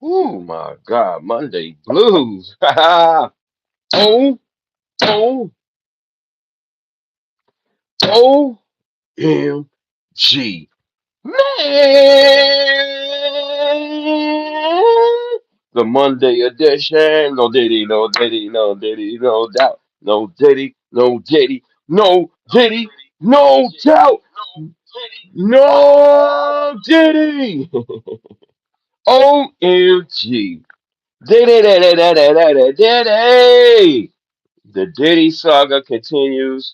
Oh my God, Monday blues. oh, oh, OMG. Man. The Monday edition. No Diddy, no Diddy, no Diddy, no doubt. No Diddy, no Diddy, no Diddy, no doubt. No Diddy. OMG. Diddy, Diddy, Diddy, Diddy, Diddy. The Diddy saga continues.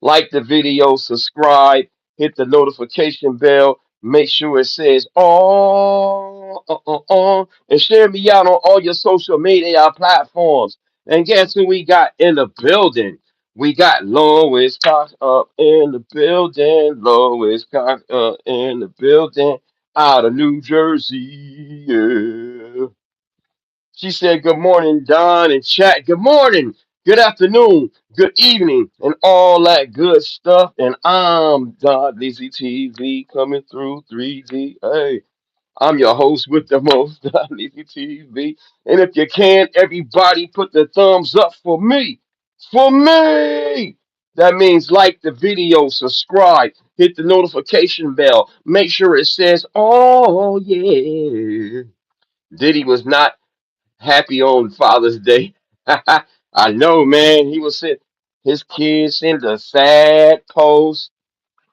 Like the video, subscribe, hit the notification bell, make sure it says and share me out on all your social media platforms. And guess who we got in the building? We got Lois Cox up in the building. Lois Cox up in the building out of New Jersey. Yeah. She said, "Good morning, Don and chat. Good morning, good afternoon, good evening, and all that good stuff." And I'm Don Lizzy TV coming through 3D. Hey, I'm your host with the most, Don Lizzy TV. And if you can, everybody put the thumbs up for me. For me! That means like the video, subscribe, hit the notification bell, make sure it says, "Oh, yeah." Diddy was not happy on Father's Day. I know, man. He was sent his kids sent a sad post.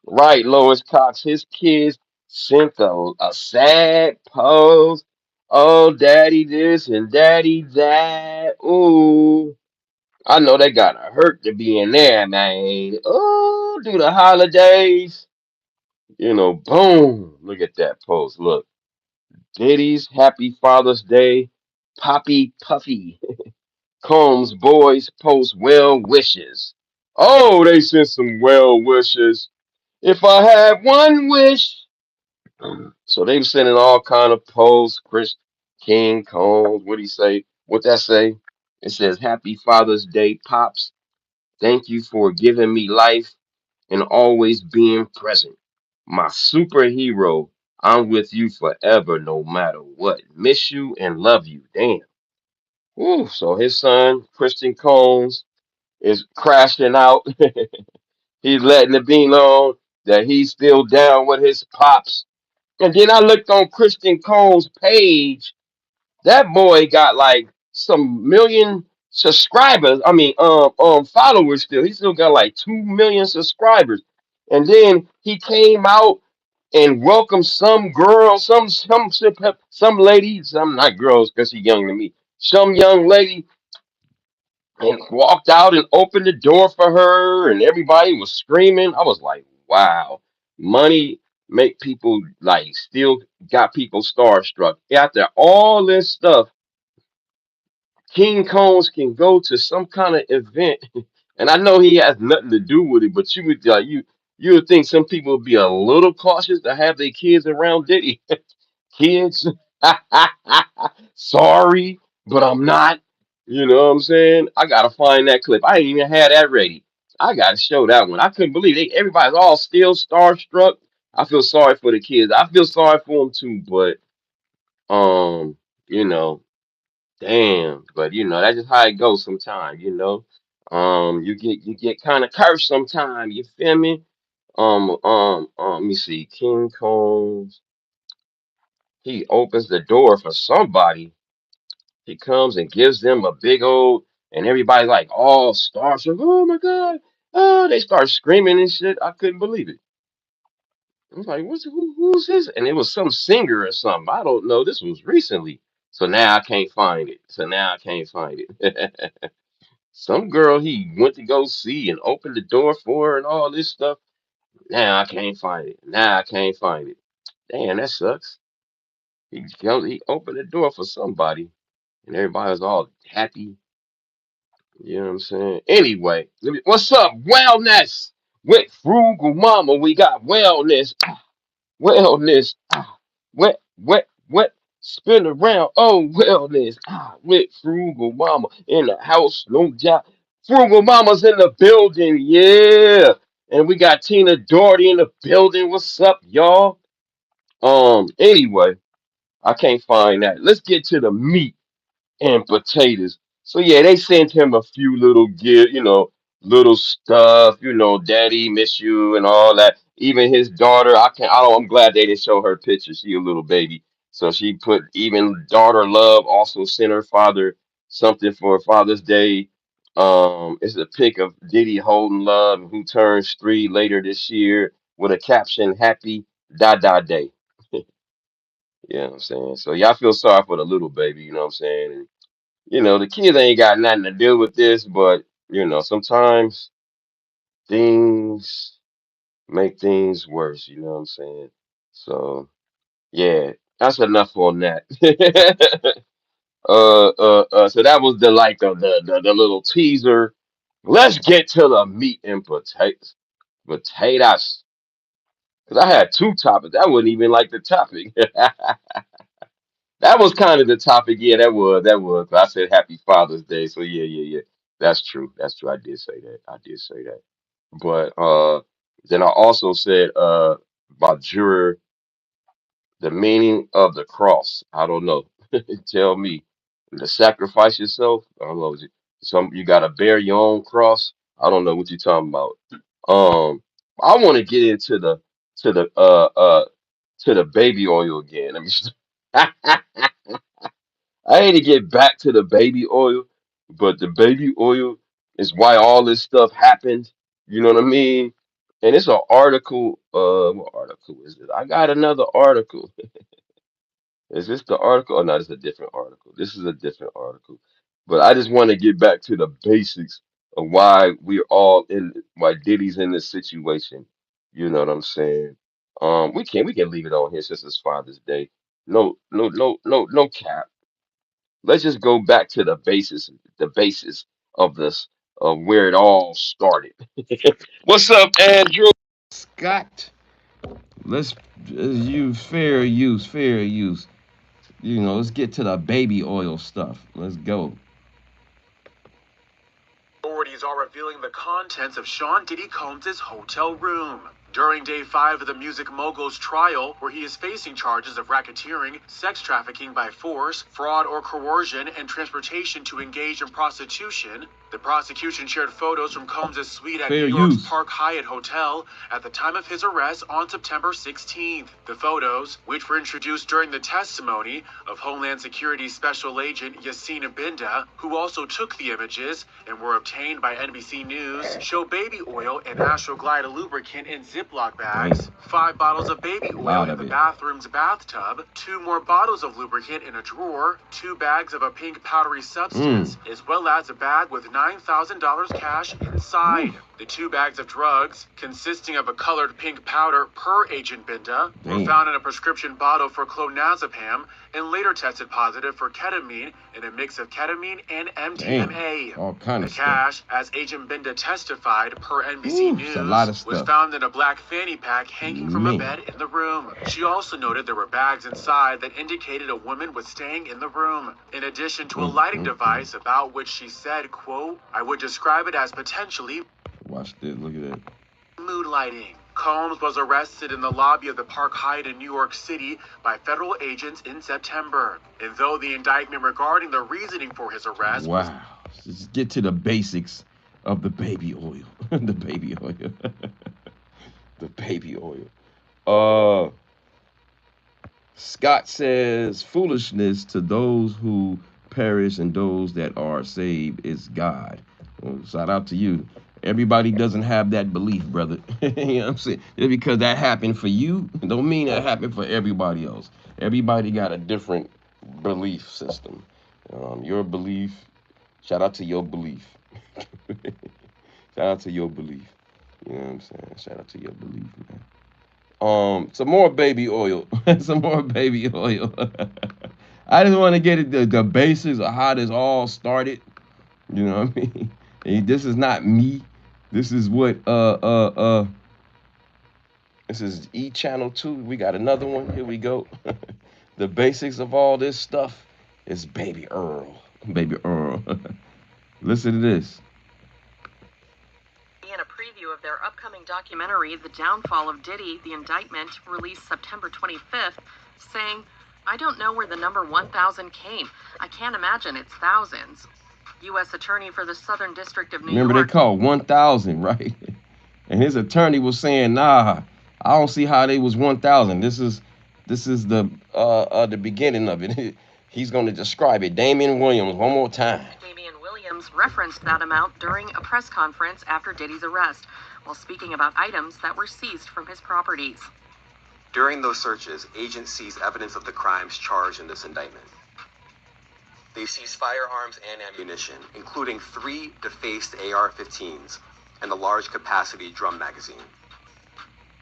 Right, Lois Cox. His kids sent a sad post. Oh, daddy this and daddy that. Ooh. I know they gotta hurt to be in there, man. Oh, do the holidays. Boom. Look at that post. Look. Diddy's Happy Father's Day. Poppy Puffy. Combs boys post well wishes. Oh, they sent some well wishes. If I had one wish. So they were sending all kind of posts. Chris King Combs, what would he say? What that say? It says Happy Father's Day, Pops. Thank you for giving me life and always being present. My superhero. I'm with you forever, no matter what. Miss you and love you. Damn. Ooh, so his son, Christian Combs, is crashing out. He's letting it be known that he's still down with his pops. And then I looked on Christian Combs' page. That boy got like some million subscribers. I mean, followers still. He still got like 2 million subscribers. And then he came out and welcomed some girl, some lady, some not girls because she's younger than me. Some young lady and walked out and opened the door for her and everybody was screaming. I was like, wow, money make people like still got people starstruck. After all this stuff, King Combs can go to some kind of event, and I know he has nothing to do with it, but you would think some people would be a little cautious to have their kids around Diddy. Kids, sorry, but I'm not. You know what I'm saying? I gotta find that clip. I ain't even had that ready. I gotta show that one. I couldn't believe everybody's all still starstruck. I feel sorry for the kids. I feel sorry for them too, but um, you know, damn. But that's just how it goes sometimes. You get kind of cursed sometimes. You feel me? Let me see. King Combs. He opens the door for somebody. He comes and gives them a big old, and everybody's like all starstruck. Oh my God. Oh, they start screaming and shit. I couldn't believe it. I was like, who's this? And it was some singer or something. I don't know. This was recently. So now I can't find it. Some girl he went to go see and opened the door for her and all this stuff. Now I can't find it. Damn, that sucks. He opened the door for somebody and everybody was all happy. You know what I'm saying? Anyway, what's up? Wellness with Frugal Mama. We got wellness. Wellness. Wet. Spin around. Oh, wellness. With Frugal Mama in the house. No job. Frugal Mama's in the building. Yeah. And we got Tina Doherty in the building. What's up, y'all? Anyway, I can't find that. Let's get to the meat and potatoes. So yeah, they sent him a few little gift, little stuff, daddy miss you and all that. Even his daughter, I'm glad they didn't show her picture. She a little baby. So she put even daughter love also sent her father something for Father's Day. It's a pic of Diddy holding love who turns 3 later this year with a caption happy Day. You know what I'm saying? So y'all feel sorry for the little baby, you know what I'm saying? And the kids ain't got nothing to do with this, but sometimes things make things worse, you know what I'm saying? So yeah, that's enough on that. So that was the like the little teaser. Let's get to the meat and potatoes. Potatoes. Because I had two topics. That wasn't even like the topic. That was kind of the topic. Yeah, that was. That was. I said Happy Father's Day. So yeah, yeah, yeah. That's true. That's true. I did say that. I did say that. But then I also said about Juror, the meaning of the cross. I don't know. Tell me. To sacrifice yourself. I don't know. Is it some you gotta bear your own cross. I don't know what you're talking about. I want to get into the to the uh uh to the baby oil again. Let me. I hate to get back to the baby oil, but the baby oil is why all this stuff happened. You know what I mean? And it's an article. What article is it? I got another article. Is this the article? Oh no, this is a different article. This is a different article. But I just want to get back to the basics of why we're all in, why Diddy's in this situation. You know what I'm saying? We can leave it on here since it's Father's Day. No, no, no, no, no cap. Let's just go back to the basis of this, of where it all started. What's up, Andrew? Scott, let's use fair use, fair use. Let's get to the baby oil stuff. Let's go. Authorities are revealing the contents of Sean Diddy Combs' hotel room. During day 5 of the music mogul's trial, where he is facing charges of racketeering, sex trafficking by force, fraud or coercion, and transportation to engage in prostitution, the prosecution shared photos from Combs' suite at Fair New York's use. Park Hyatt Hotel at the time of his arrest on September 16th. The photos, which were introduced during the testimony of Homeland Security Special Agent Yassine Binda, who also took the images and were obtained by NBC News, show baby oil and Astroglide lubricant in Ziploc bags, Damn. 5 bottles of baby A oil lot in of the it. bathroom's bathtub, 2 more bottles of lubricant in a drawer, 2 bags of a pink powdery substance, as well as a bag with $9,000 cash inside. Whew. The 2 bags of drugs, consisting of a colored pink powder per Agent Binda, were Damn. found in a prescription bottle for clonazepam and later tested positive for ketamine in a mix of ketamine and MDMA. Damn. All kind The of stuff. cash, as Agent Binda testified per NBC Whew, it's a lot News, of was stuff. found in a black fanny pack hanging from a Man. bed in the room. She also noted there were bags inside that indicated a woman was staying in the room, in addition to a lighting device about which she said, quote, "I would describe it as potentially Watch this. Look at that. mood lighting." Combs was arrested in the lobby of the Park Hyatt in New York City by federal agents in September. And though the indictment regarding the reasoning for his arrest was Wow. Let's get to the basics of the baby oil. The baby oil. The baby oil. Uh, Scott says, foolishness to those who perish and those that are saved is God. Well, shout out to you. Everybody doesn't have that belief, brother. You know what I'm saying? Just because that happened for you, don't mean that happened for everybody else. Everybody got a different belief system. Your belief, shout out to your belief. Shout out to your belief. You know what I'm saying? Shout out to your belief, man. Some more baby oil. Some more baby oil. I just want to get it the basics of how this all started. You know what I mean? And this is not me. This is what this is E Channel 2. We got another one. Here we go. The basics of all this stuff is Baby Earl. Baby Earl. Listen to this. In a preview of their upcoming documentary, The Downfall of Diddy, the indictment released September 25th, saying, I don't know where the number 1,000 came. I can't imagine it's thousands. U.S. Attorney for the Southern District of New Remember, they York. called 1,000, right? And his attorney was saying, "Nah, I don't see how they was 1,000. This is the beginning of it." He's going to describe it. Damian Williams, one more time. Damian Williams referenced that amount during a press conference after Diddy's arrest, while speaking about items that were seized from his properties. During those searches, agents seized evidence of the crimes charged in this indictment. They seized firearms and ammunition, including 3 defaced AR-15s and a large capacity drum magazine.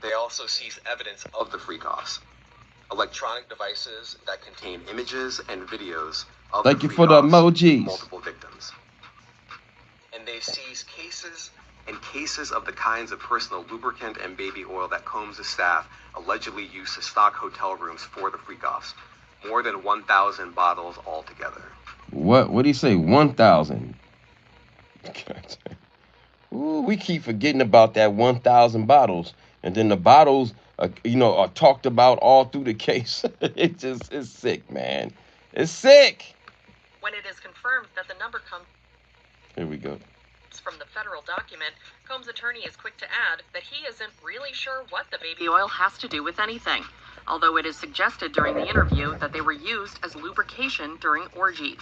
They also seized evidence of the freak-offs, electronic devices that contain images and videos of Thank you for the emojis. Multiple victims. And they seized cases and cases of the kinds of personal lubricant and baby oil that Combs' staff allegedly used to stock hotel rooms for the freak-offs. More than 1,000 bottles altogether. What did he say? 1,000. Ooh, we keep forgetting about that 1,000 bottles, and then the bottles, are talked about all through the case. It's sick, man. It's sick. When it is confirmed that the number comes Here we go. from the federal document, Combs' attorney is quick to add that he isn't really sure what the baby oil has to do with anything, although it is suggested during the interview that they were used as lubrication during orgies.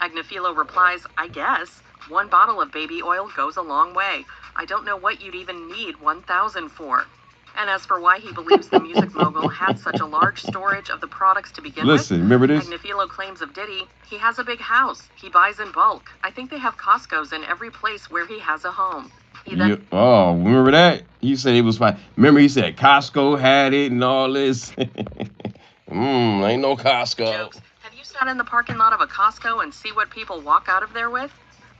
Agnifilo replies, "I guess. 1 bottle of baby oil goes a long way. I don't know what you'd even need 1,000 for." And as for why he believes the music mogul had such a large storage of the products to begin Listen, remember this? Agnifilo claims of Diddy, he has a big house. He buys in bulk. I think they have Costco's in every place where he has a home. He then Remember that? He said it was fine. Remember he said Costco had it and all this. Ain't no Costco. jokes, "Have you sat in the parking lot of a Costco and see what people walk out of there with?"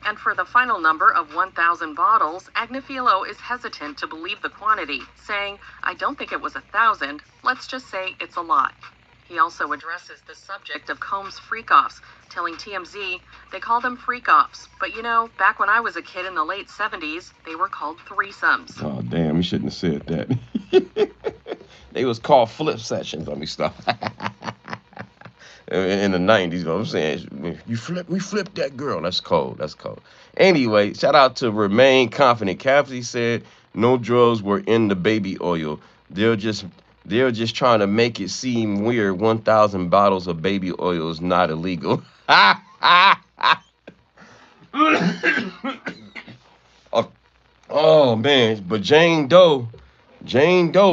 And for the final number of 1,000 bottles, Agnifilo is hesitant to believe the quantity, saying, "I don't think it was 1,000. Let's just say it's a lot." He also addresses the subject of Combs' freak-offs, telling TMZ, "They call them freak-offs, but back when I was a kid in the late 70s, they were called threesomes." Oh, damn, we shouldn't have said that. They was called flip sessions. Let me stop. In the 90s, you know what I'm saying? We flipped that girl. That's cold. That's cold. Anyway, shout out to Remain Confident. Cassidy said no drugs were in the baby oil. They're just trying to make it seem weird. 1,000 bottles of baby oil is not illegal. Oh man, but Jane Doe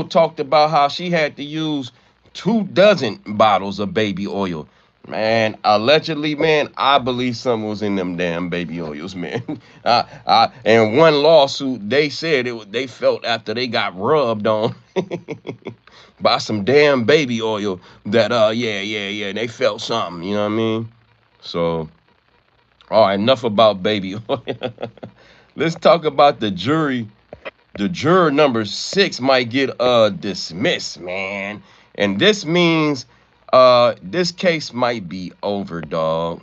talked about how she had to use 24 bottles of baby oil. Man, allegedly, man, I believe something was in them damn baby oils, man. And one lawsuit, they said they felt after they got rubbed on by some damn baby oil that they felt something, you know what I mean? So, all right, enough about baby oil. Let's talk about the jury. The juror number 6 might get dismissed, man. And this means this case might be over, dog.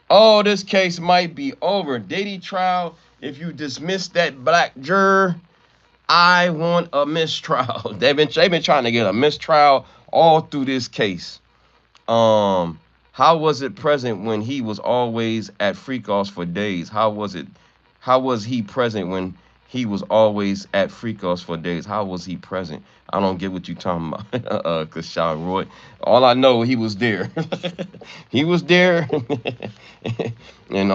Oh, this case might be over. Diddy trial, if you dismiss that black juror, I want a mistrial. They've been trying to get a mistrial all through this case. How was it present when he was always at freak-offs for days? How was he present when he was always at freak-offs for days? How was he present? I don't get what you talking about, Kashawn Roy. All I know, he was there. He was there, and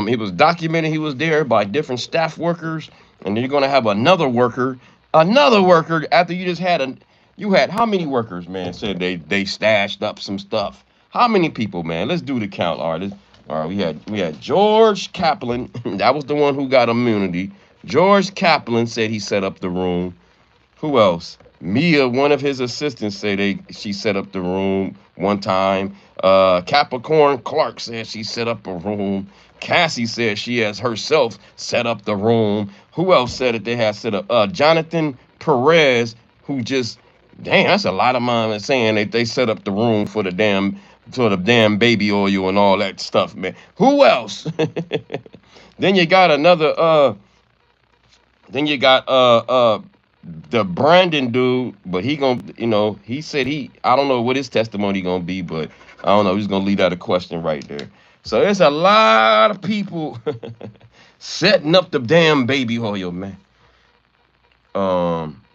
it was documented he was there by different staff workers, and then you're gonna have another worker after you just had you had how many workers, man, said they stashed up some stuff? How many people, man? Let's do the count, artist. All right, we had George Kaplan. That was the one who got immunity. George Kaplan said he set up the room. Who else? Mia, one of his assistants, said she set up the room one time. Capricorn Clark said she set up a room. Cassie said she has herself set up the room. Who else said that they had set up? Jonathan Perez, who just, damn, that's a lot of mine saying that they set up the room for the damn baby oil and all that stuff, man. Who else? Then you got the Brandon dude, but he gonna, he said I don't know what his testimony gonna be, but I don't know. He's gonna leave out a question right there. So there's a lot of people setting up the damn baby oil, man.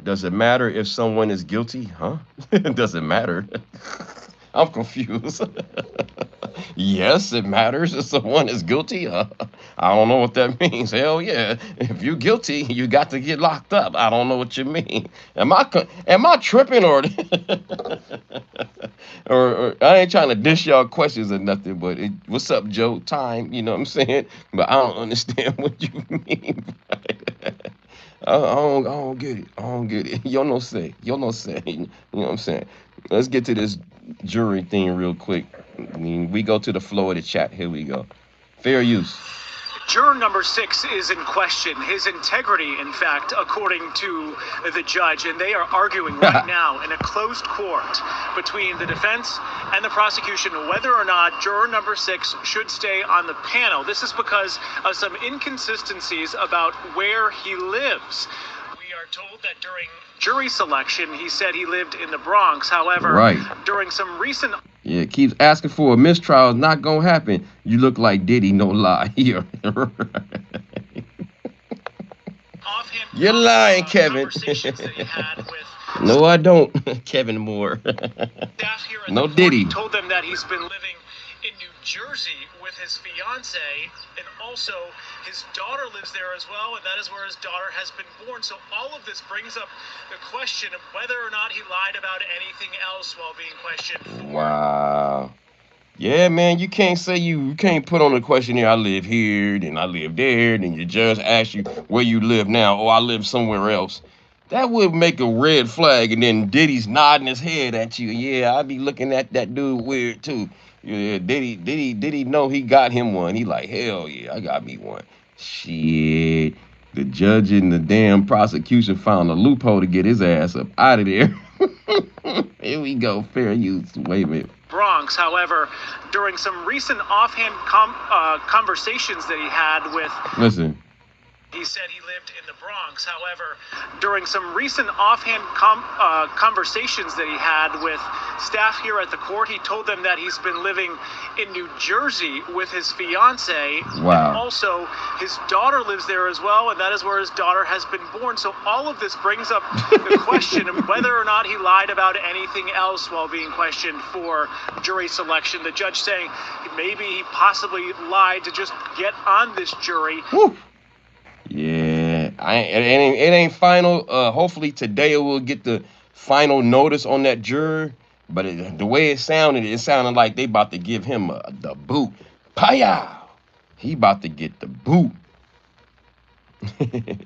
Does it matter if someone is guilty? Huh? Does it matter? I'm confused. Yes, it matters if someone is guilty. I don't know what that means. Hell yeah. If you're guilty, you got to get locked up. I don't know what you mean. Am I tripping or or I ain't trying to dish y'all questions or nothing, but what's up, Joe? Time, you know what I'm saying? But I don't understand what you mean. I don't get it. I don't get it. Yo no say. Yo no say. You know what I'm saying? Let's get to this jury thing real quick. I mean, we go to the flow of the chat. Here we go. Fair use. Juror number 6 is in question, his integrity, in fact, according to the judge. And they are arguing right now in a closed court between the defense and the prosecution whether or not juror number 6 should stay on the panel. This is because of some inconsistencies about where he lives. We are told that during jury selection, he said he lived in the Bronx. However, right. During some recent... Yeah, keeps asking for a mistrial. It's not going to happen. You look like Diddy, no lie. You're lying, Kevin. No, I don't. Kevin Moore. No Diddy. He told them that he's been living in New Jersey with his fiance, and also his daughter lives there as well, and that is where his daughter has been born. So all of this brings up the question of whether or not he lied about anything else while being questioned. Wow. Yeah, man, you can't say you can't put on the questionnaire, I live here, then I live there, then your judge asks you where you live now, or I live somewhere else. That would make a red flag, and then Diddy's nodding his head at you. Yeah, I'd be looking at that dude weird too. Yeah, Diddy know he got him one. He like, hell yeah, I got me one. Shit. The judge and the damn prosecution found a loophole to get his ass up out of there. Here we go, fair use. Wait a minute. Bronx. However, during some recent offhand conversations that he had with... Listen. He said he lived in the Bronx. However, during some recent offhand conversations that he had with staff here at the court, he told them that he's been living in New Jersey with his fiance. Wow. And also, his daughter lives there as well, and that is where his daughter has been born. So all of this brings up the question of whether or not he lied about anything else while being questioned for jury selection. The judge saying maybe he possibly lied to just get on this jury. Woo. Yeah, it ain't final. Hopefully today we'll get the final notice on that juror. But the way it sounded like they about to give him the boot. Paya! He about to get the boot. Let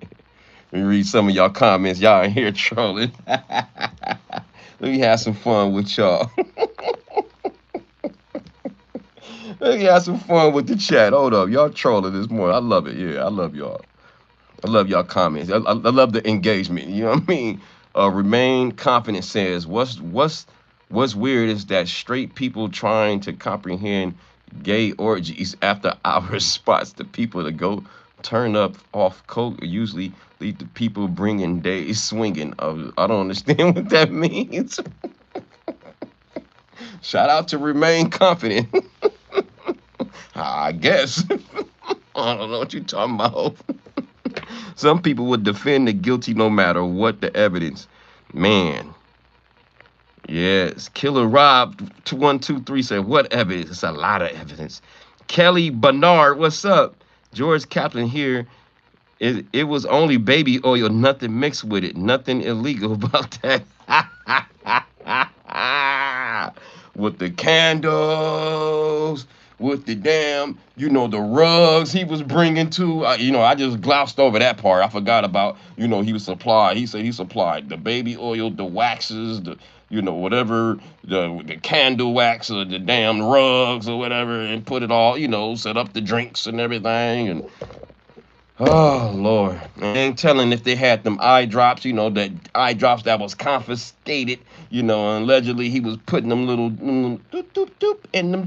me read some of y'all comments. Y'all in here trolling. Let me have some fun with y'all. Let me have some fun with the chat. Hold up. Y'all trolling this morning. I love it. Yeah, I love y'all. I love y'all comments. I love the engagement. You know what I mean? Remain confident says, what's weird is that straight people trying to comprehend gay orgies after hours spots the people to go turn up off coke usually lead to people bringing days swinging. I don't understand what that means. Shout out to Remain Confident. I guess. I don't know what you're talking about. Some people would defend the guilty no matter what the evidence. Man. Yes. Killer Rob 2123 said, what evidence? It's a lot of evidence. Kelly Bernard, what's up? George Kaplan here. It was only baby oil, nothing mixed with it. Nothing illegal about that. With the candles, with the damn, the rugs he was bringing to, I just glossed over that part. I forgot about, he was supplied. He said he supplied the baby oil, the waxes, the, whatever, the candle wax or the damn rugs or whatever, and put it all, set up the drinks and everything. And oh, Lord. I ain't telling if they had them eye drops, that eye drops that was confiscated, and allegedly he was putting them little doop, doop, doop, in them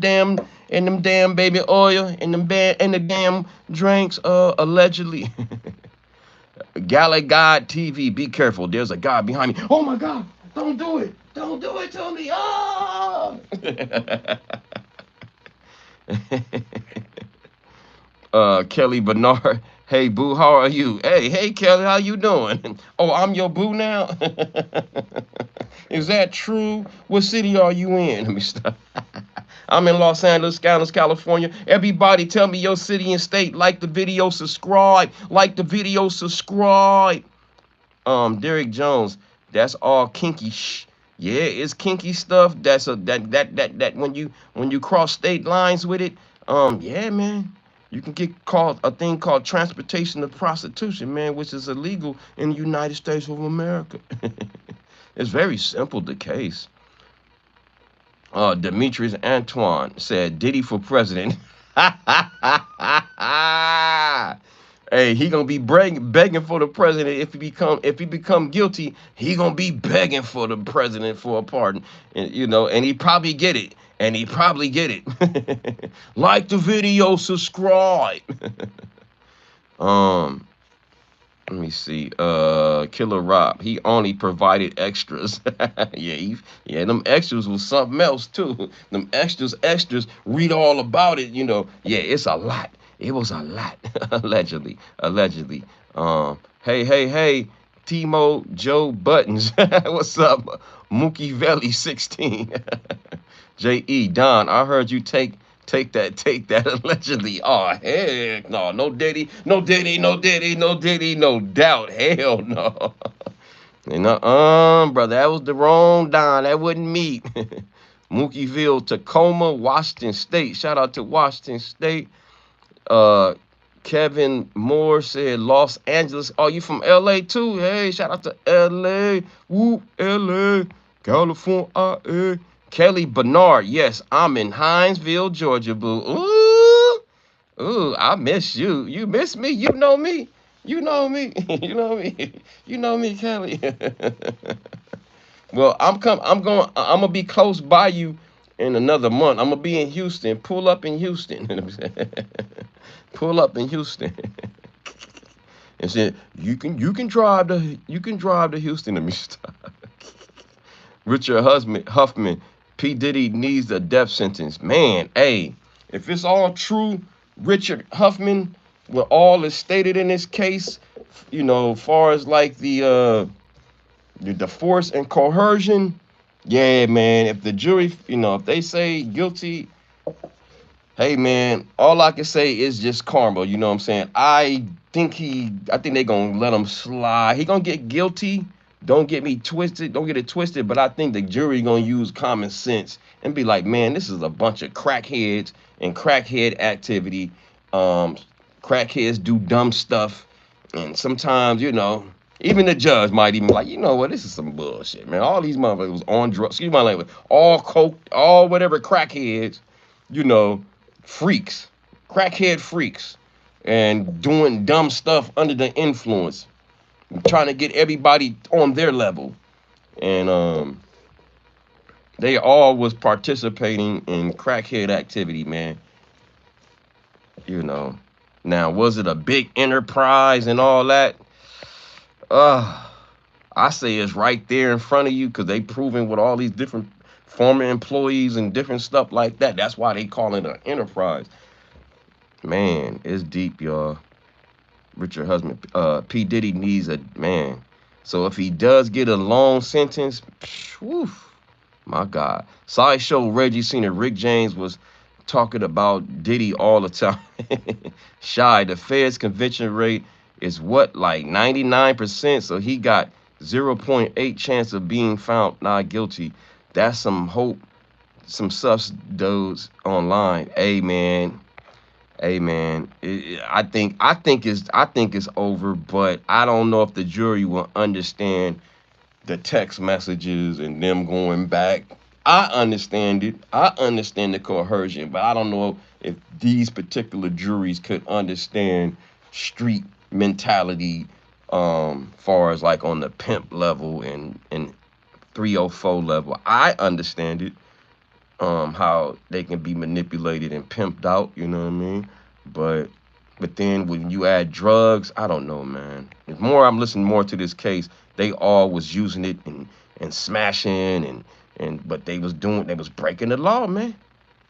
damn baby oil, in the damn drinks, allegedly. Galley God TV, be careful. There's a guy behind me. Oh my God, don't do it. Don't do it to me. Oh! Kelly Bernard. Hey boo, how are you? Hey Kelly, how you doing? Oh, I'm your boo now. Is that true? What city are you in? Let me stop. I'm in Los Angeles, California. Everybody tell me your city and state. Like the video, subscribe. Like the video, subscribe. Derek Jones, that's all kinky Yeah, it's kinky stuff. That's that when you cross state lines with it. Yeah, man. You can get called a thing called transportation of prostitution, man, which is illegal in the United States of America. It's very simple, the case. Demetrius Antoine said Diddy for president. Hey, he gonna be begging for the president if he become guilty. He gonna be begging for the president for a pardon, and he probably get it. And he probably get it. Like the video, subscribe. um, Let me see. Killer Rob. He only provided extras. Yeah, them extras was something else too. Them extras. Read all about it. Yeah, it's a lot. It was a lot. Allegedly. Hey. Timo Joe Buttons. What's up? Mookie Valley 16. J.E. Don, I heard you take that allegedly. Oh, heck no Diddy, no doubt. Hell no. Brother, that was the wrong Don. That wouldn't meet. Mookieville, Tacoma, Washington State. Shout out to Washington State. Kevin Moore said Los Angeles. Oh, you from LA too? Hey, shout out to LA. Woo, LA. California. Kelly Bernard. Yes, I'm in Hinesville, Georgia, boo. Ooh, I miss you. You miss me? You know me. You know me. You know me. You know me, Kelly. Well, I'm gonna be close by you in another month. I'm gonna be in Houston. Pull up in Houston. Pull up in Houston. And said you can drive to Houston. Let me stop. Richard Huffman, P. Diddy needs a death sentence. Man, hey, if it's all true, Richard Huffman, what all is stated in this case, far as like the force and coercion, yeah, man, if the jury, if they say guilty, hey, man, all I can say is just karma, you know what I'm saying? I think they're going to let him slide. He going to get guilty. Don't get it twisted, but I think the jury going to use common sense and be like, man, this is a bunch of crackheads and crackhead activity. Crackheads do dumb stuff. And sometimes, even the judge might even be like, you know what, this is some bullshit, man. All these motherfuckers was on drugs, excuse my language, all coke, all whatever crackheads, freaks, crackhead freaks, and doing dumb stuff under the influence, trying to get everybody on their level. And they all was participating in crackhead activity, man. Now, was it a big enterprise and all that? I say it's right there in front of you because they proving with all these different former employees and different stuff like that. That's why they call it an enterprise. Man, it's deep, y'all. Richard Husband, P. Diddy needs a man. So if he does get a long sentence, whew, my God. Sideshow Reggie Senior Rick James was talking about Diddy all the time. Shy, the Fed's conviction rate is what, like 99%? So he got 0.8 chance of being found not guilty. That's some hope, some sus dudes online. Hey man, I think it's over, but I don't know if the jury will understand the text messages and them going back. I understand it. I understand the coercion, but I don't know if these particular juries could understand street mentality, far as like on the pimp level and 304 level. I understand it, how they can be manipulated and pimped out, you know what I mean? But But then when you add drugs, I don't know, man. The more I'm listening more to this case, they all was using it and smashing and but they was breaking the law, man.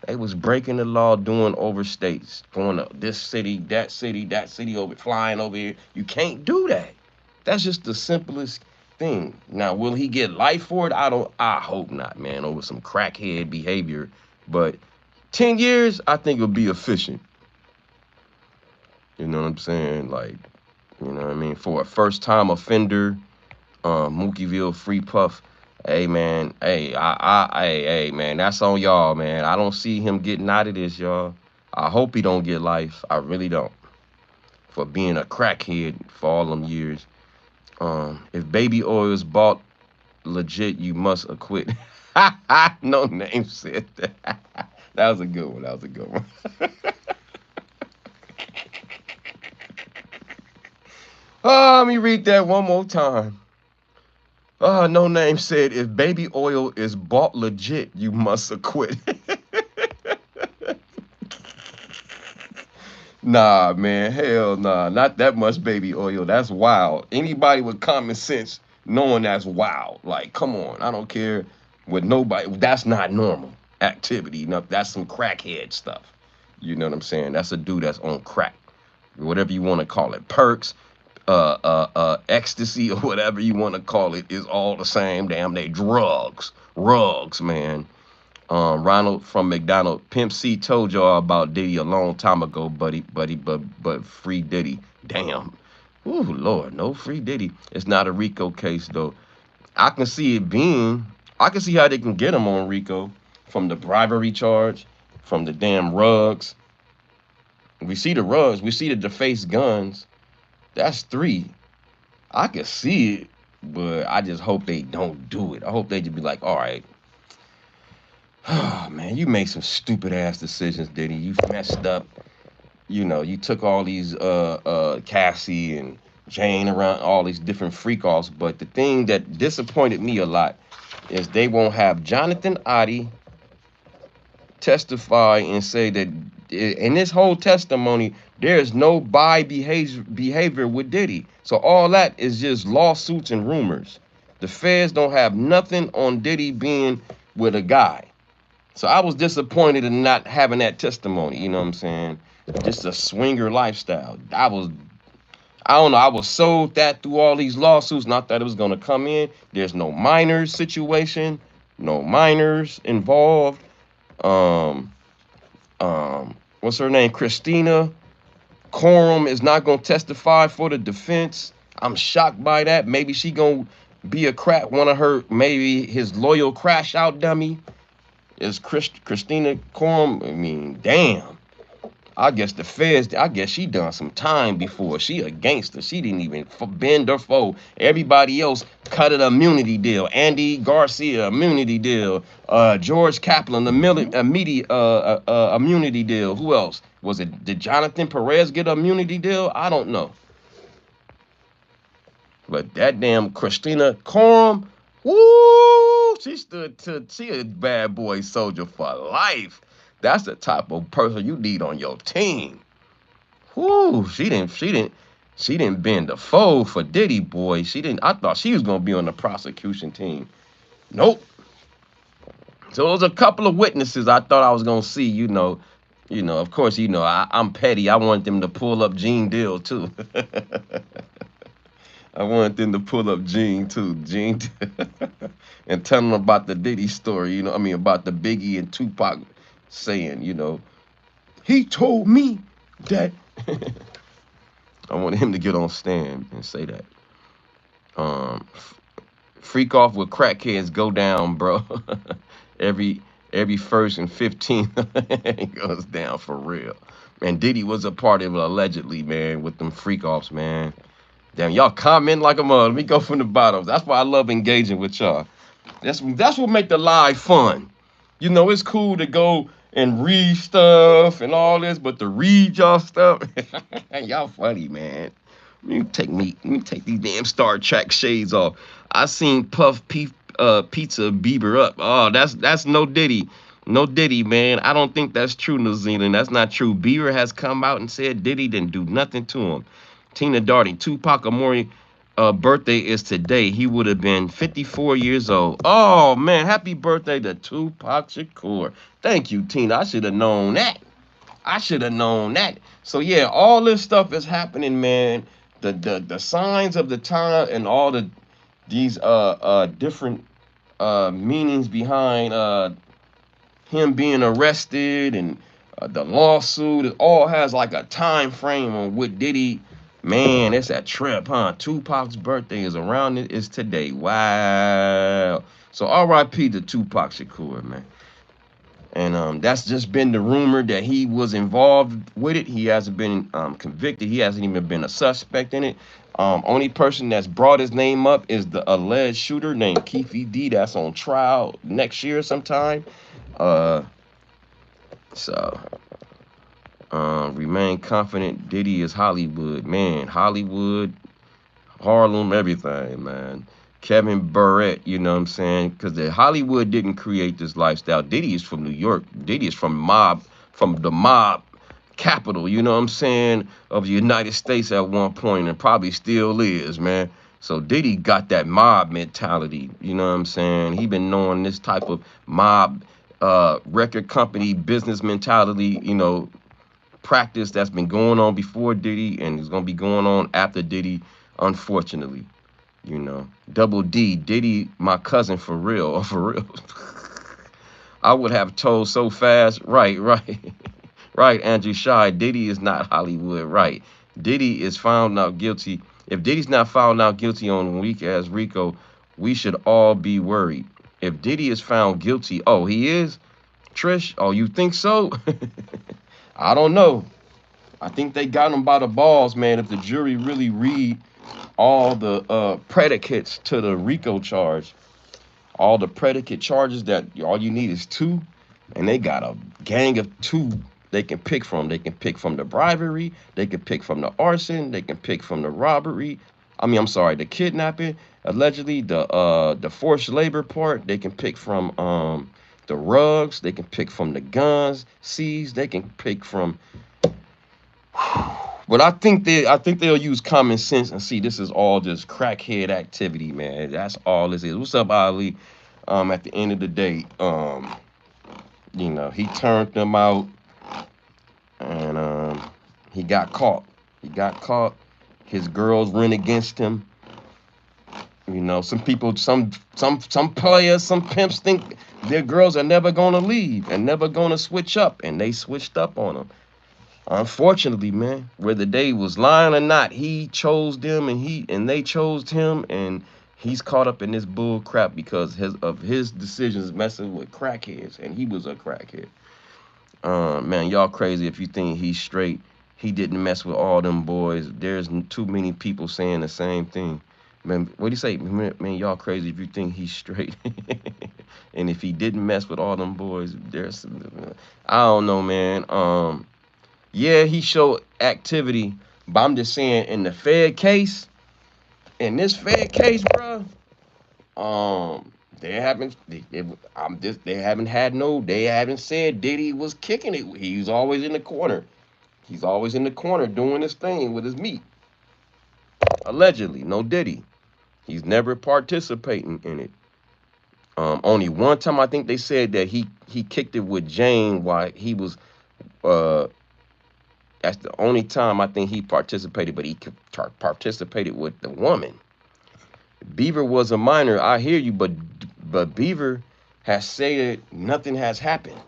They was breaking the law, doing overstates, going to this city, that city over, flying over here. You can't do that. That's just the simplest thing. Now, will he get life for it? I hope not, man, over some crackhead behavior. But 10 years, I think it'll be efficient. You know what I'm saying? Like, you know what I mean? For a first time offender, Mookieville Free Puff. Hey man, hey man, that's on y'all, man. I don't see him getting out of this, y'all. I hope he don't get life. I really don't. For being a crackhead for all them years. If baby oil is bought legit, you must acquit. No name said that. That was a good one. That was a good one. Let me read that one more time. No name said if baby oil is bought legit, you must acquit. Nah, man, hell nah, not that much baby oil. That's wild. Anybody with common sense knowing that's wild. Like, come on, I don't care what nobody. That's not normal activity. No, that's some crackhead stuff. You know what I'm saying? That's a dude that's on crack, whatever you want to call it, perks, ecstasy or whatever you want to call it is all the same. Damn, they rugs, man. Ronald from McDonald, Pimp C told y'all about Diddy a long time ago, but free Diddy. Damn. Ooh, Lord, no free Diddy. It's not a RICO case though. I can see it being. I can see how they can get him on RICO from the bribery charge, from the damn rugs. We see the rugs. We see the defaced guns. That's three. I can see it, but I just hope they don't do it. I hope they just be like, all right, oh, man, you made some stupid ass decisions, Diddy. You messed up. You know, you took all these Cassie and Jane around all these different freak offs. But the thing that disappointed me a lot is they won't have Jonathan Oddie testify and say that in this whole testimony, there's no behavior with Diddy. So all that is just lawsuits and rumors. The feds don't have nothing on Diddy being with a guy. So I was disappointed in not having that testimony, you know what I'm saying? Just a swinger lifestyle. I don't know, I was sold that through all these lawsuits, not that it was gonna come in. There's no minors situation, no minors involved. Um, what's her name? Christina Coram is not gonna testify for the defense. I'm shocked by that. Maybe she gonna be a one of her, maybe his loyal crash out dummy. Is Christina Coram? I mean, damn. I guess the feds, I guess she done some time before. She a gangster. She didn't even bend or fold. Everybody else cut an immunity deal. Andy Garcia, immunity deal. George Kaplan, immediate immunity deal. Who else? Did Jonathan Perez get an immunity deal? I don't know. But that damn Christina Coram, woo, she a bad boy soldier for life. That's the type of person you need on your team. Whoo, she didn't bend the fold for Diddy, boy. I thought she was gonna be on the prosecution team. Nope. So there was a couple of witnesses I thought I was gonna see, of course, I'm petty. I want them to pull up Gene Deal too. I wanted them to pull up Gene too, and tell them about the Diddy story, about the Biggie and Tupac saying, he told me that. I want him to get on stand and say that. Freak off with crackheads go down, bro. every first and 15th it goes down for real. And Diddy was a part of it allegedly, man, with them freak offs, man. Damn, y'all comment like a mother. Let me go from the bottom. That's why I love engaging with y'all. That's what make the live fun. It's cool to go and read stuff and all this, but to read y'all stuff, y'all funny, man. Let me take these damn Star Trek shades off. I seen Pizza Bieber up. Oh, that's no Diddy. No Diddy, man. I don't think that's true, New Zealand. That's not true. Bieber has come out and said Diddy didn't do nothing to him. Tina Darty, Tupac Amore birthday is today. He would have been 54 years old. Oh, man. Happy birthday to Tupac Shakur. Thank you, Tina. I should have known that. I should have known that. So, yeah, all this stuff is happening, man. The signs of the time and all these different meanings behind him being arrested and the lawsuit. It all has like a time frame on what Diddy. Man, it's a trip, huh? Tupac's birthday is around it. It's today. Wow. So R.I.P. to Tupac Shakur, man. And that's just been the rumor that he was involved with it. He hasn't been convicted. He hasn't even been a suspect in it. Only person that's brought his name up is the alleged shooter named Keefe D. That's on trial next year sometime. Uh, so remain confident. Diddy is Hollywood, man. Hollywood, Harlem, everything, man. Kevin Burrett, you know what I'm saying? Because the Hollywood didn't create this lifestyle. Diddy is from New York. Diddy is from the mob capital, you know what I'm saying, of the United States at one point, and probably still is, man. So Diddy got that mob mentality, you know what I'm saying? He been knowing this type of mob record company business mentality, you know, practice that's been going on before Diddy and is gonna be going on after Diddy, unfortunately. You know, Double D, Diddy, my cousin for real, for real. I would have told so fast, right, right, right, Andrew Shy, Diddy is not Hollywood, right. Diddy is found out guilty. If Diddy's not found out guilty on weak ass RICO, we should all be worried. If Diddy is found guilty, oh, he is? Trish, oh, you think so? I don't know. I think they got him by the balls, man. If the jury really read all the predicates to the RICO charge, all the predicate charges that all you need is two, and they got a gang of two they can pick from. They can pick from the bribery, they can pick from the arson, they can pick from the robbery. I mean, I'm sorry, the kidnapping, allegedly the forced labor part. They can pick from the rugs, they can pick from the guns seized, they can pick from. But I think they'll use common sense and see this is all just crackhead activity, man. That's all this is. What's up, Ali? At the end of the day, you know, he turned them out and he got caught. He got caught. His girls ran against him. You know, some people, some players, some pimps think their girls are never gonna leave and never gonna switch up, and they switched up on them. Unfortunately, man, whether they was lying or not, he chose them and they chose him, and he's caught up in this bull crap because of his decisions messing with crackheads, and he was a crackhead. Man, y'all crazy if you think he's straight. He didn't mess with all them boys. There's too many people saying the same thing. Man, what do you say? Man, y'all crazy if you think he's straight. And if he didn't mess with all them boys, I don't know, man. Yeah, he showed activity, but I'm just saying in the Fed case, in this Fed case, bro, they haven't they haven't said Diddy was kicking it. He's always in the corner. He's always in the corner doing his thing with his meat. Allegedly, no Diddy. He's never participating in it. Only one time I think they said that he kicked it with Jane while he was uh that's the only time I think he participated, but he participated with the woman. Beaver was a minor. I hear you, but Beaver has said nothing has happened.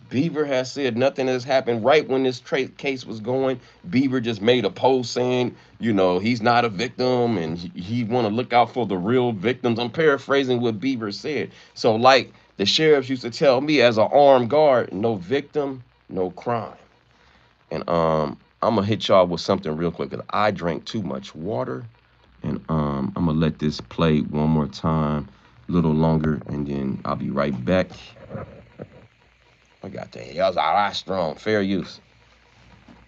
Beaver has said nothing has happened. Right when this case was going, Beaver just made a post saying, you know, he's not a victim and he want to look out for the real victims. I'm paraphrasing what Beaver said. So, like the sheriffs used to tell me as an armed guard, no victim, no crime. And I'm gonna hit y'all with something real quick because I drank too much water. And I'm gonna let this play one more time, a little longer, and then I'll be right back. I got the hell's all right strong, fair use.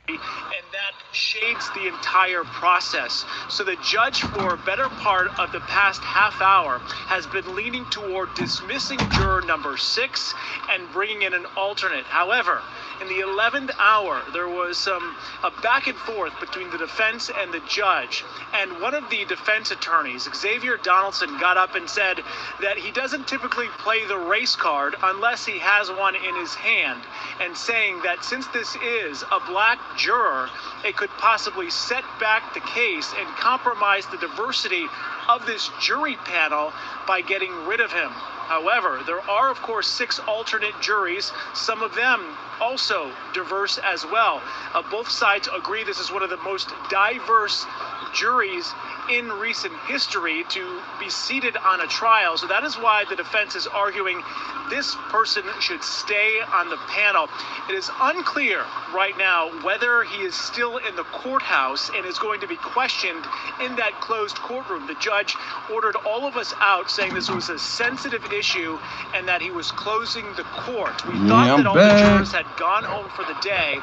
And that shades the entire process. So the judge, for a better part of the past half hour, has been leaning toward dismissing juror number 6 and bringing in an alternate. However, in the 11th hour, there was a back and forth between the defense and the judge. And one of the defense attorneys, Xavier Donaldson, got up and said that he doesn't typically play the race card unless he has one in his hand, and saying that since this is a black juror, it could possibly set back the case and compromise the diversity of this jury panel by getting rid of him. However, there are, of course, 6 alternate juries, some of them also diverse as well. Both sides agree this is one of the most diverse juries in recent history to be seated on a trial. So that is why the defense is arguing this person should stay on the panel. It is unclear right now whether he is still in the courthouse and is going to be questioned in that closed courtroom. The judge ordered all of us out, saying this was a sensitive issue and that he was closing the court. We thought that all the jurors had gone home for the day,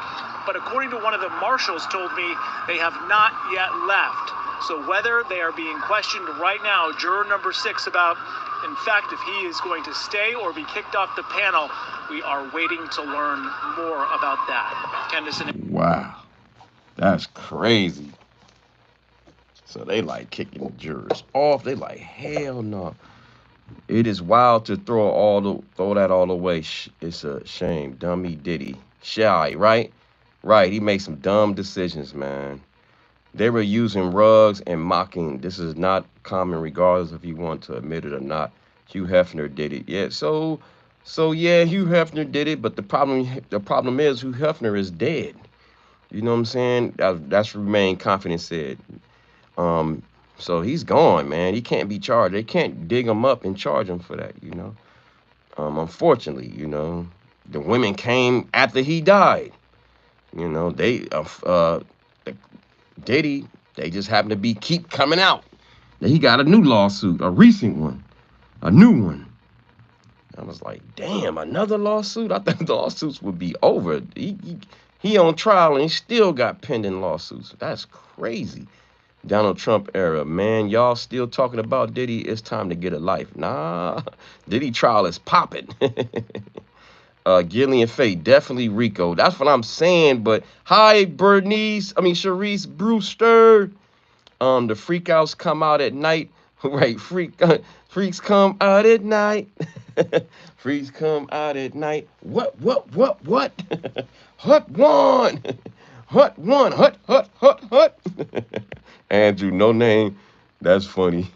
but according to one of the marshals told me they have not yet left. So whether they are being questioned right now, juror number 6, about, in fact, if he is going to stay or be kicked off the panel, we are waiting to learn more about that. Candace and... Wow, that's crazy. So they like kicking the jurors off. They like, hell no. It is wild to throw that all away. It's a shame. Dummy Diddy. Shy, right? Right. He made some dumb decisions, man. They were using rugs and mocking. This is not common, regardless if you want to admit it or not. Hugh Hefner did it. Yeah. So yeah, Hugh Hefner did it. But the problem is Hugh Hefner is dead. You know what I'm saying? That's what Remain Confident said. So he's gone, man. He can't be charged. They can't dig him up and charge him for that, you know. Unfortunately, you know, the women came after he died. You know, Diddy, they just happen to keep coming out. He got a new lawsuit, a recent one, a new one. I was like, damn, another lawsuit? I thought the lawsuits would be over. He on trial and he still got pending lawsuits. That's crazy. Donald Trump era, man, y'all still talking about Diddy? It's time to get a life. Nah, Diddy trial is popping. Gillian Faye, definitely RICO. That's what I'm saying. But hi, Sharice Brewster. The freakouts come out at night. Right, freaks come out at night. Freaks come out at night. What? Hut one. Hut one. Hut. Andrew, no name. That's funny.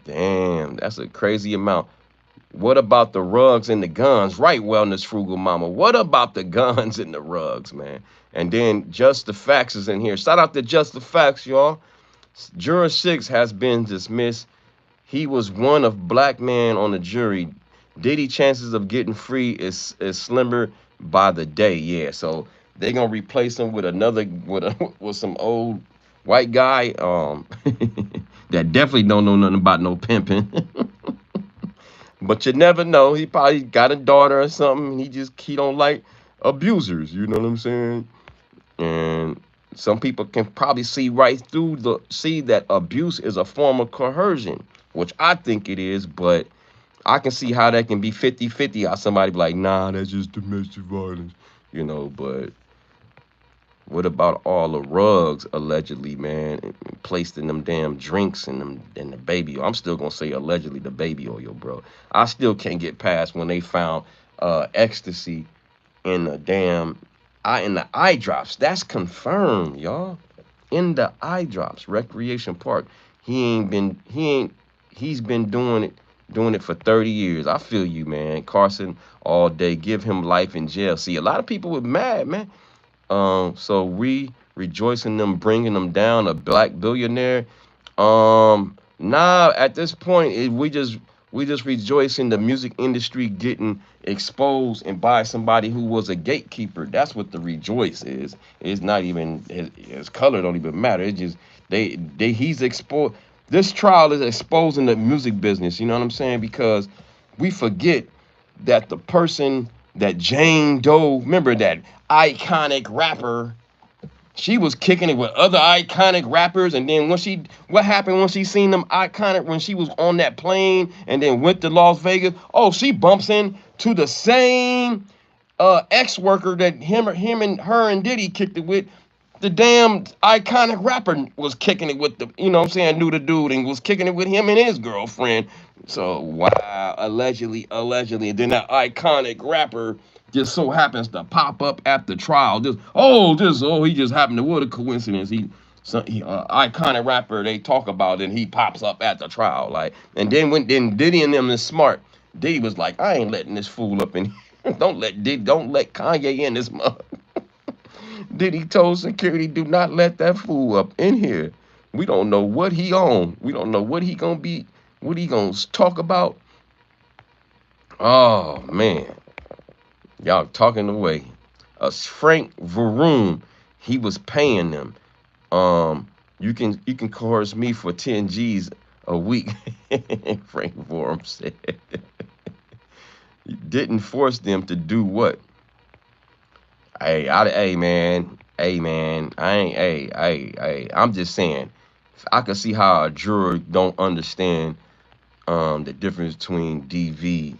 Damn, that's a crazy amount. What about the rugs and the guns? Right, Wellness Frugal Mama. What about the guns and the rugs, man? And then Just the Facts is in here. Shout out to Just the Facts, y'all. Juror 6 has been dismissed. He was one of black man on the jury. Diddy chances of getting free is slimmer by the day. Yeah, so they're gonna replace him with with some old white guy that definitely don't know nothing about no pimping. But you never know. He probably got a daughter or something. He don't like abusers. You know what I'm saying? And some people can probably see that abuse is a form of coercion, which I think it is. But I can see how that can be 50-50. How somebody be like, nah, that's just domestic violence. You know, but what about all the rugs allegedly, man, placed in them damn drinks and the baby oil? I'm still gonna say allegedly the baby oil, bro. I still can't get past when they found ecstasy in the eye drops. That's confirmed, y'all. In the eye drops, Recreation Park. He's been doing it for 30 years. I feel you, man. Carson all day. Give him life in jail. See, a lot of people were mad, man. So we rejoice in them bringing them down, a black billionaire. Nah, at this point, we just rejoice in the music industry getting exposed and by somebody who was a gatekeeper. That's what the rejoice is. It's not even his color don't even matter. It's just he's exposed. This trial is exposing the music business. You know what I'm saying? Because we forget that the person that Jane Doe, remember that iconic rapper, She was kicking it with other iconic rappers, and then what happened when she seen them iconic when she was on that plane and then went to Las Vegas? Oh, she bumps into the same ex-worker that him and her and Diddy kicked it with. The damn iconic rapper was kicking it with the, you know what I'm saying, knew the dude and was kicking it with him and his girlfriend. So wow, allegedly, and then that iconic rapper just so happens to pop up at the trial. He just happened to, what a coincidence. He iconic rapper they talk about, and he pops up at the trial. Like, and then Diddy and them is smart. Diddy was like, I ain't letting this fool up in here. Don't let Kanye in this mug. Diddy told security, do not let that fool up in here. We don't know what he on. We don't know what he gonna be, what he gonna talk about. Oh man, y'all talking away. Frank Varoon, he was paying them. You can chorus me for 10 G's a week. Frank Varoon said. Didn't force them to do what? Hey, man, I'm just saying, I can see how a juror don't understand the difference between DV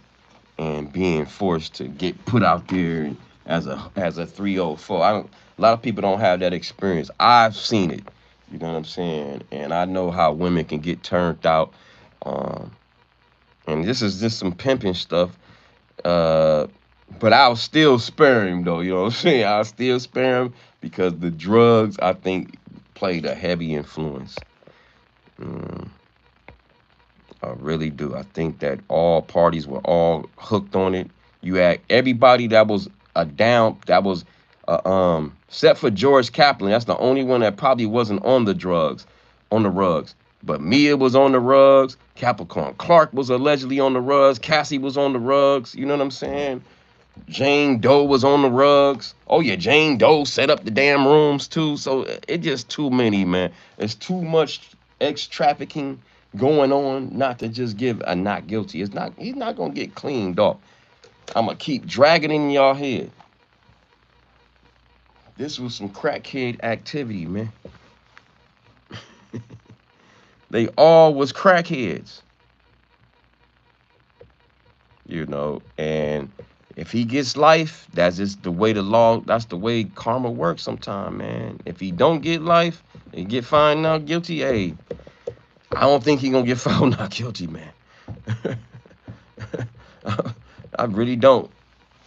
and being forced to get put out there as a 304. A lot of people don't have that experience. I've seen it, you know what I'm saying, and I know how women can get turned out. Um, and this is just some pimping stuff. Uh, but I'll still spare him though, you know what I'm saying? I'll still spare him because the drugs, I think, played a heavy influence. Mm, I really do. I think that all parties were all hooked on it. You had everybody that was except for George Kaplan. That's the only one that probably wasn't on the drugs, on the rugs. But Mia was on the rugs. Capricorn Clark was allegedly on the rugs. Cassie was on the rugs. You know what I'm saying? Jane Doe was on the rugs. Oh yeah, Jane Doe set up the damn rooms too. So it just too many, man. It's too much ex trafficking going on not to just give a not guilty. He's not gonna get cleaned up. I'm gonna keep dragging in y'all head. This was some crackhead activity, man. They all was crackheads, you know, and if he gets life, that's just the way the law, that's the way karma works sometime, man. If he don't get life and get found not guilty, hey, I don't think he gonna get found not guilty, man. I really don't.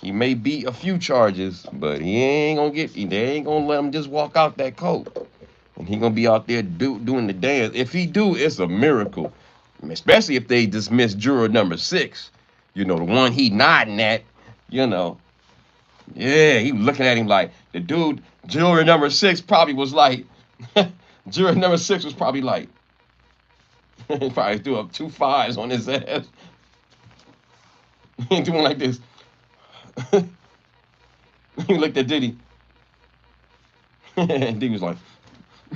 He may beat a few charges, but they ain't gonna let him just walk out that coat. And he gonna be out there doing the dance. If he do, it's a miracle. Especially if they dismiss juror number 6. You know, the one he nodding at, you know. Yeah, he was looking at him like the dude, juror number 6 probably was like, juror number 6 was probably like, he probably threw up 2 5s on his ass. He ain't doing like this. He looked at Diddy. And Diddy was like,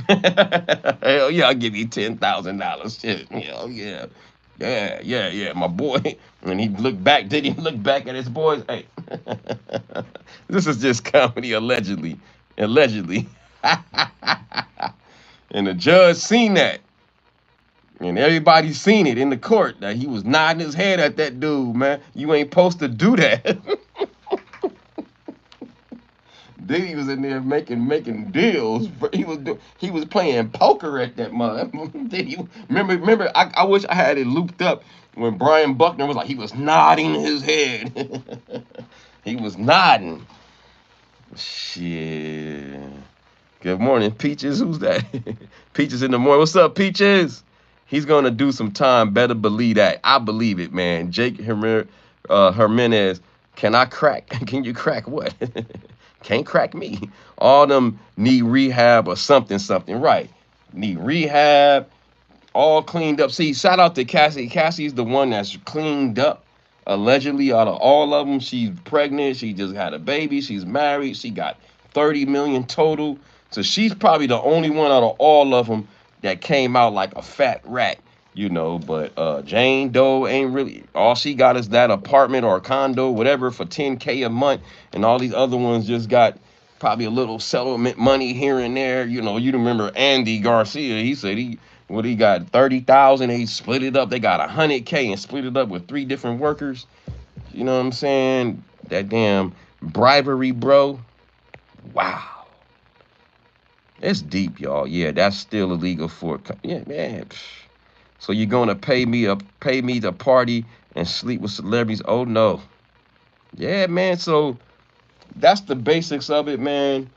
hell yeah, I'll give you $10,000. Shit, hell yeah. Yeah, my boy. And he looked back, Diddy looked back at his boys. Hey, this is just comedy, allegedly. Allegedly. And the judge seen that. And everybody seen it in the court that he was nodding his head at that dude, man. You ain't supposed to do that. Diddy was in there making deals. He was playing poker at that mother. Diddy, remember I wish I had it looped up when Brian Buckner was like he was nodding his head. He was nodding. Shit. Good morning, Peaches. Who's that? Peaches in the morning. What's up, Peaches? He's gonna do some time. Better believe that. I believe it, man. Jake Jimenez. Can you crack what? Can't crack me. All them need rehab or something, right. Need rehab, all cleaned up. See, shout out to Cassie. Cassie's the one that's cleaned up. Allegedly, out of all of them, she's pregnant. She just had a baby. She's married. She got 30 million total. So she's probably the only one out of all of them that came out like a fat rat, you know. But Jane Doe ain't really, all she got is that apartment or a condo, whatever, for $10K a month. And all these other ones just got probably a little settlement money here and there. You know, you remember Andy Garcia? He said he got 30,000. He split it up. They got 100K and split it up with 3 different workers. You know what I'm saying? That damn bribery, bro. Wow. It's deep, y'all. Yeah, that's still illegal for yeah, man. So you're gonna pay me to party and sleep with celebrities? Oh no. Yeah, man. So that's the basics of it, man.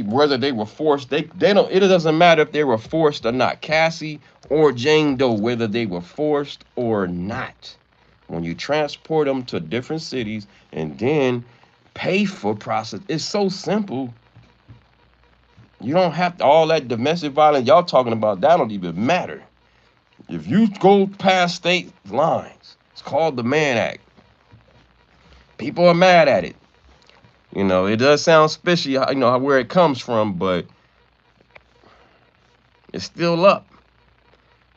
Whether they were forced, they don't. It doesn't matter if they were forced or not. Cassie or Jane Doe, whether they were forced or not. When you transport them to different cities and then pay for process, it's so simple. You don't have to all that domestic violence y'all talking about. That don't even matter. If you go past state lines, it's called the Mann Act. People are mad at it. You know, it does sound fishy, you know, where it comes from, but it's still up.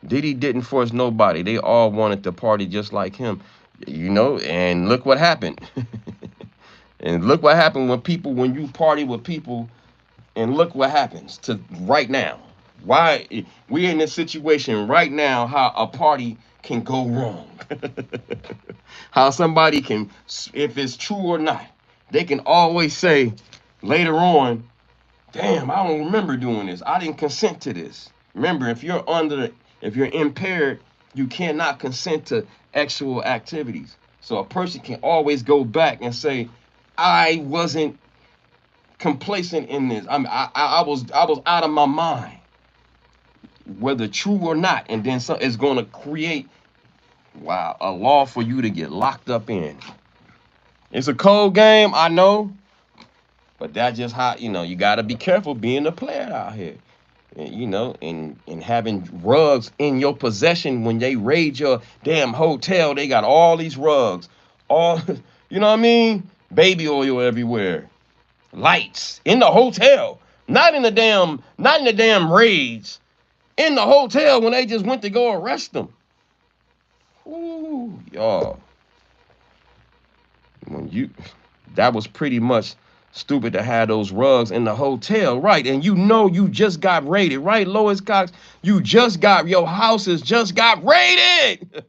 Diddy didn't force nobody. They all wanted to party just like him, you know, and look what happened. And look what happened when you party with people, and look what happens to right now. Why we're in this situation right now, how a party can go wrong. How somebody can, if it's true or not, they can always say later on, damn, I don't remember doing this. I didn't consent to this. Remember, if you're impaired, you cannot consent to actual activities. So a person can always go back and say, I wasn't complacent in this. I was out of my mind, whether true or not. And then it's going to create, wow, a law for you to get locked up in. It's a cold game, I know, but that's just how, you know, you got to be careful being a player out here. And, you know, and having rugs in your possession when they raid your damn hotel. They got all these rugs, all, you know what I mean? Baby oil everywhere, lights in the hotel, not in the damn raids, in the hotel when they just went to go arrest them. Ooh, y'all. That was pretty much stupid to have those rugs in the hotel, right? And you know you just got raided, right, Lois Cox? Your houses just got raided.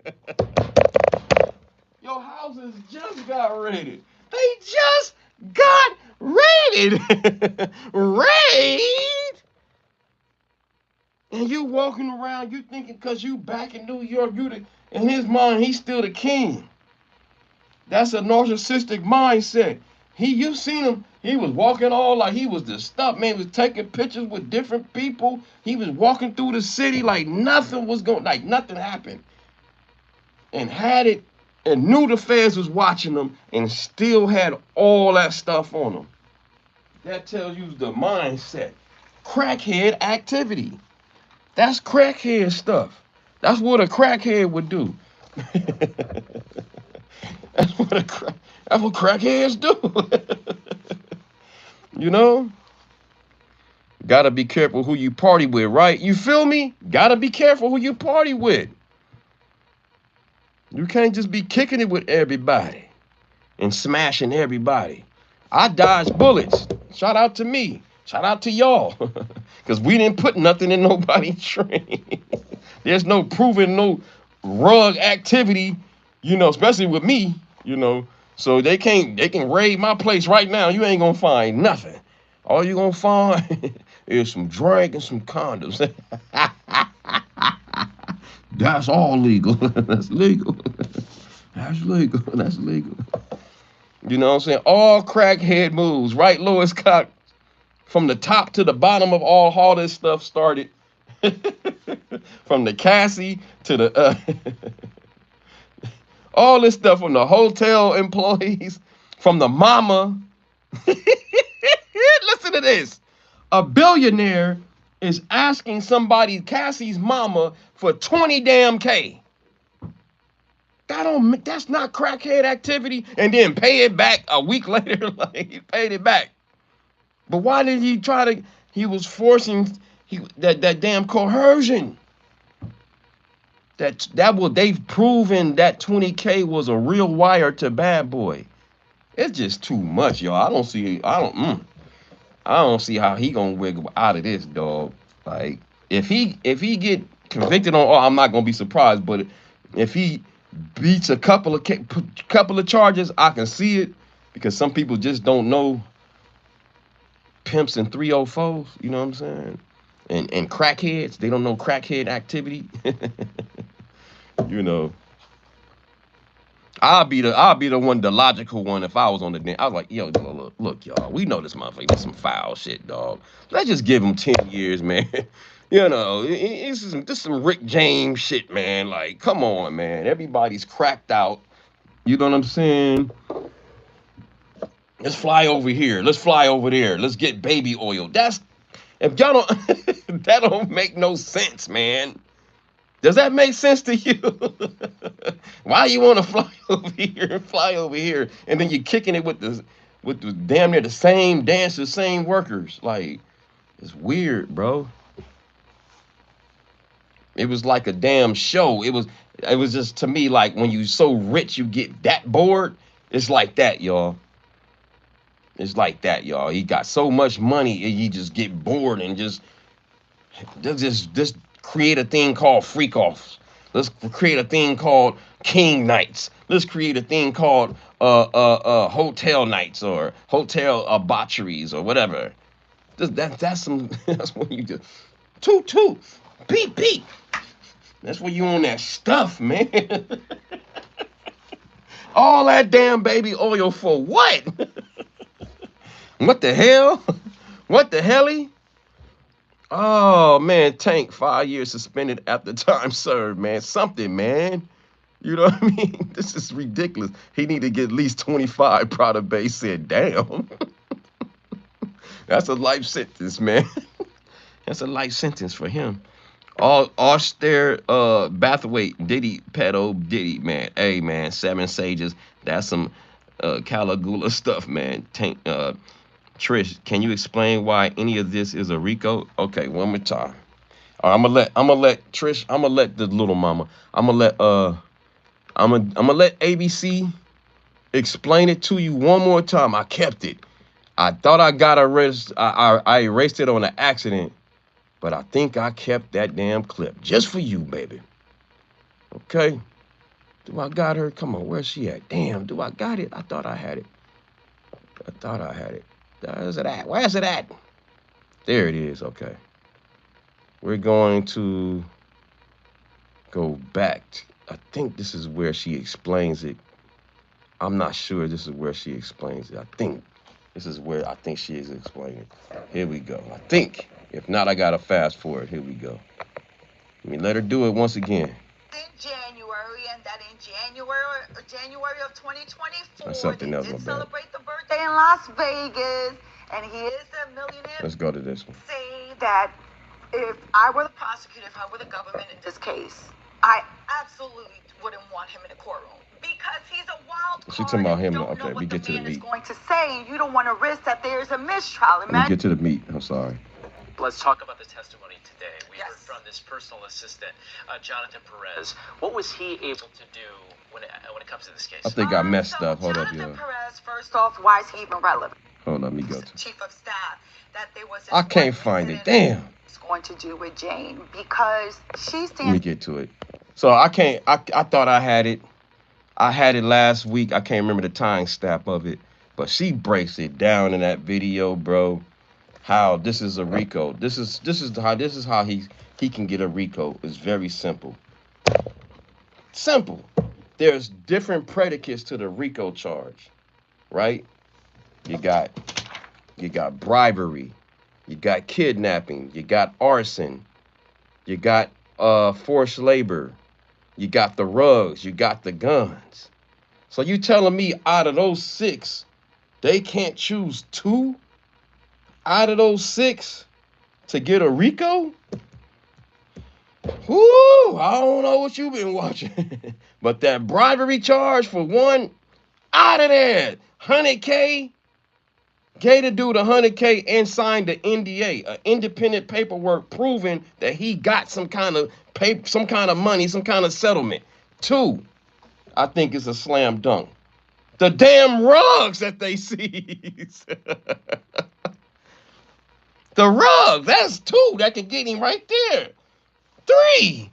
Your houses just got raided. They just got raided. Raid? And you walking around, you thinking because you back in New York, in his mind, he's still the king. That's a narcissistic mindset. You seen him, he was walking all like he was the stuff, man. He was taking pictures with different people. He was walking through the city like nothing happened. And had it, and knew the feds was watching him and still had all that stuff on him. That tells you the mindset. Crackhead activity. That's crackhead stuff. That's what a crackhead would do. That's what crackheads do. You know? Gotta be careful who you party with, right? You feel me? Gotta be careful who you party with. You can't just be kicking it with everybody and smashing everybody. I dodge bullets. Shout out to me. Shout out to y'all. Because we didn't put nothing in nobody's train. There's no proving no rug activity, you know, especially with me, you know. So they can raid my place right now. You ain't gonna find nothing. All you gonna find is some drink and some condoms. That's all legal. That's legal. That's legal. That's legal. You know what I'm saying? All crackhead moves, right, Lois Cox? From the top to the bottom of all this stuff started. From the Cassie to the all this stuff from the hotel employees, from the mama. Listen to this. A billionaire is asking Cassie's mama for 20 damn K. That's not crackhead activity. And then pay it back a week later. Like he paid it back. But why did he was forcing that damn coercion. They've proven that 20K was a real wire to Bad Boy. It's just too much, y'all. I don't see how he gonna wiggle out of this, dog. Like if he get convicted on, oh, I'm not gonna be surprised. But if he beats a couple of charges, I can see it because some people just don't know pimps and 304s. You know what I'm saying? And crackheads, they don't know crackhead activity. You know, I'll be the one, the logical one. If I was on the den, I was like, yo, look, y'all, we know this motherfucker did some foul shit, dog. Let's just give him 10 years, man. You know, this some Rick James shit, man. Like, come on, man. Everybody's cracked out. You know what I'm saying? Let's fly over here. Let's fly over there. Let's get baby oil. That's if y'all don't that don't make no sense, man. Does that make sense to you? Why you want to fly over here and fly over here, and then you're kicking it with the damn near the same dancers, same workers? Like it's weird, bro. It was like a damn show. It was just to me like when you so rich you get that bored. It's like that, y'all. It's like that, y'all. He got so much money and you just get bored and just create a thing called freak offs. Let's create a thing called king nights. Let's create a thing called hotel nights or hotel botcheries or whatever. That's some that's when you just toot beep beep. That's when you on that stuff, man. All that damn baby oil for what? What the hell? What the helly? Oh man, Tank, 5 years suspended after time served, man. Something, man. You know what I mean? This is ridiculous. He need to get at least 25. Prada Bay said, damn. That's a life sentence, man. That's a life sentence for him. All austere Bathwaite, Diddy, pedo, Diddy, man. Hey man, 7 sages. That's some Caligula stuff, man. Tank Trish, can you explain why any of this is a RICO? Okay, one more time. All right, I'm gonna let Trish, I'm gonna let the little mama. I'm gonna let ABC explain it to you one more time. I kept it. I thought I got erased. I erased it on an accident, but I think I kept that damn clip just for you, baby. Okay. Do I got her? Come on, where's she at? Damn, do I got it? I thought I had it. I thought I had it. Where's it at? Where's it at? There it is. Okay. We're going to go back. I think this is where she explains it. I'm not sure this is where she explains it. I think this is where I think she is explaining it. Here we go. I think. If not, I got to fast forward. Here we go. Let me let her do it once again. In January, and that in January of 2024, That's something they else, did my bad. celebrate the birthday in Las Vegas, and he is a millionaire. Let's go to this one. Say that if I were the prosecutor, if I were the government in this case, I absolutely wouldn't want him in the courtroom because he's a wild card. She talking about him. You don't Okay, know we what get the to the man is meat. going to say, and you don't want to risk that there's a mistrial. Let me get to the meat. I'm sorry. Let's talk about the testimony today. We Yes. heard from this personal assistant, Jonathan Perez. What was he able to do when it comes to this case? I think I messed So up. Hold up, Jonathan y'all. Perez, first off, why is he even relevant? Hold on, let me go to. Chief of staff, that there was this I can't one find it. incident Damn. it's going to do with Jane because she Let me stands. get to it. So I can't. I thought I had it. I had it last week. I can't remember the time stamp of it, but she breaks it down in that video, bro. How this is a RICO. This is how he can get a RICO. It's very simple. Simple. There's different predicates to the RICO charge, right? You got bribery, you got kidnapping, you got arson, you got forced labor, you got the rugs, you got the guns. So you telling me out of those 6, they can't choose 2 out of those 6 to get a RICO? Whoo, I don't know what you've been watching. But that bribery charge for one, out of there. 100K, gave the dude 100K and signed the NDA, an independent paperwork proving that he got some kind of money, some kind of settlement. 2, I think it's a slam dunk. The damn rugs that they seized. The rug, that's 2. That can get him right there. 3.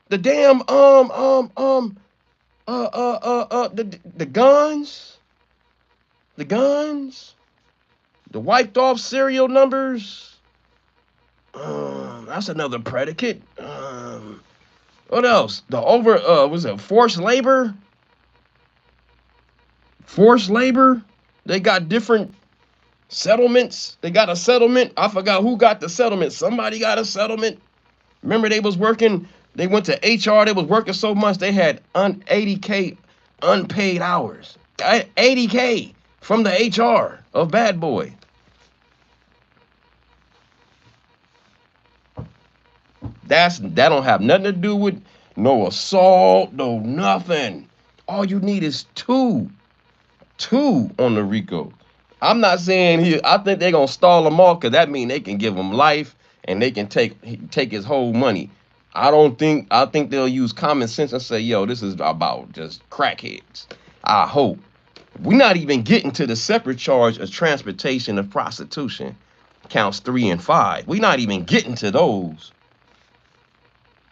The damn the guns, the guns, the wiped off serial numbers. That's another predicate. What else? The over was it forced labor? Forced labor. They got different settlements. They got a settlement. I forgot who got the settlement. Somebody got a settlement. Remember they was working. They went to HR. They was working so much they had 80K unpaid hours. 80K from the HR of Bad Boy. That don't have nothing to do with no assault, no nothing. All you need is two on the RICO. I'm not saying here. I think they're gonna stall them off because that means they can give him life and they can take his whole money. I don't think. I think they'll use common sense and say, "Yo, this is about just crackheads." I hope. We're not even getting to the separate charge of transportation of prostitution, counts 3 and 5. We're not even getting to those.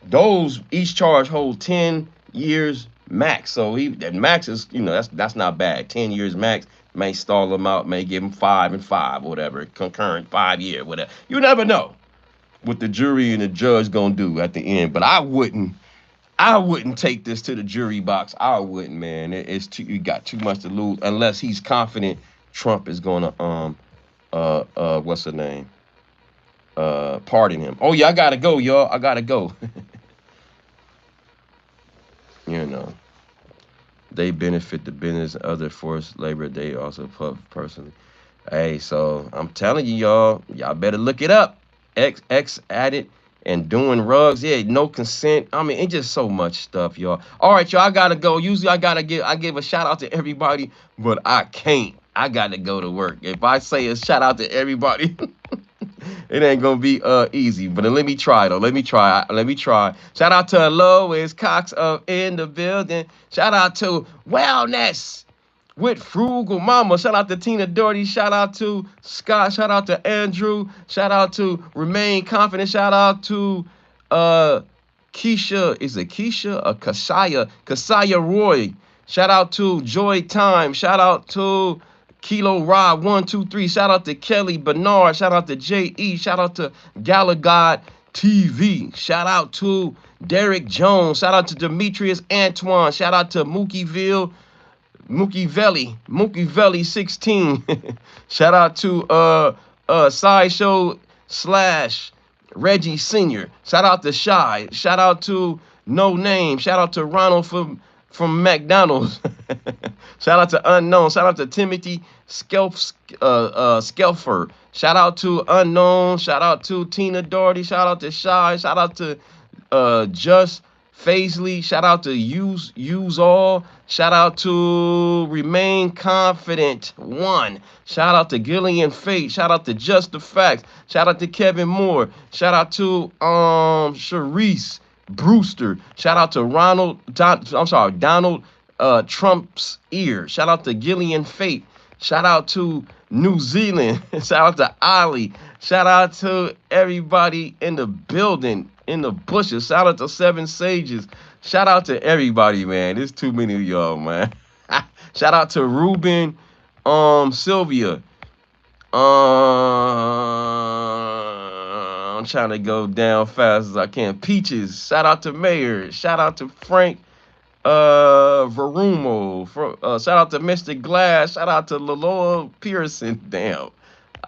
Those each charge hold 10 years max. So that max is, that's not bad. 10 years max. May stall them out, may give them 5 and 5, whatever, concurrent 5 year, whatever. You never know what the jury and the judge gonna do at the end. But I wouldn't take this to the jury box. I wouldn't, man. It's too, you got too much to lose unless he's confident Trump is gonna what's the name? Pardon him. Oh yeah, I gotta go, y'all. I gotta go. you know, they benefit the business, other forced labor. They also personally. Hey, so I'm telling you, y'all better look it up. X added and doing rugs. Yeah, no consent. I mean, it's just so much stuff, y'all. All right, y'all. I gotta go. Usually, I give a shout out to everybody, but I can't. I gotta go to work. If I say a shout out to everybody. It ain't gonna be easy, but let me try though. Let me try. Shout out to Lois Cox in the building. Shout out to Wellness with Frugal Mama. Shout out to Tina Doherty. Shout out to Scott. Shout out to Andrew. Shout out to Remain Confident. Shout out to Keisha. Is it Keisha or Kasaya Roy. Shout out to Joy Time. Shout out to Kilo Rob 123. Shout out to Kelly Bernard. Shout out to J.E. Shout out to Galagod TV. Shout out to Derek Jones. Shout out to Demetrius Antoine. Shout out to Mookie Velli 16. Shout out to Sideshow Slash Reggie Senior. Shout out to Shy. Shout out to No Name. Shout out to Ronald from McDonald's. Shout out to Unknown. Shout out to Timothy Skelfer. Shout out to Unknown. Shout out to Tina Doherty. Shout out to Shy. Shout out to Just Faisley. Shout out to Use All. Shout out to Remain Confident 1. Shout out to Gillian Fate. Shout out to Just the Facts. Shout out to Kevin Moore. Shout out to Sharice Brewster. Shout out to Donald Trump's ear. Shout out to Gillian Fate. Shout out to New Zealand. Shout out to Ali. Shout out to everybody in the building, in the bushes. Shout out to Seven Sages. Shout out to everybody, man. There's too many of y'all, man. Shout out to Ruben, Sylvia. I'm trying to go down fast as I can. Peaches. Shout out to Mayor. Shout out to Frank Verumo. Shout out to Mr. Glass. Shout out to Laloa Pearson. Damn.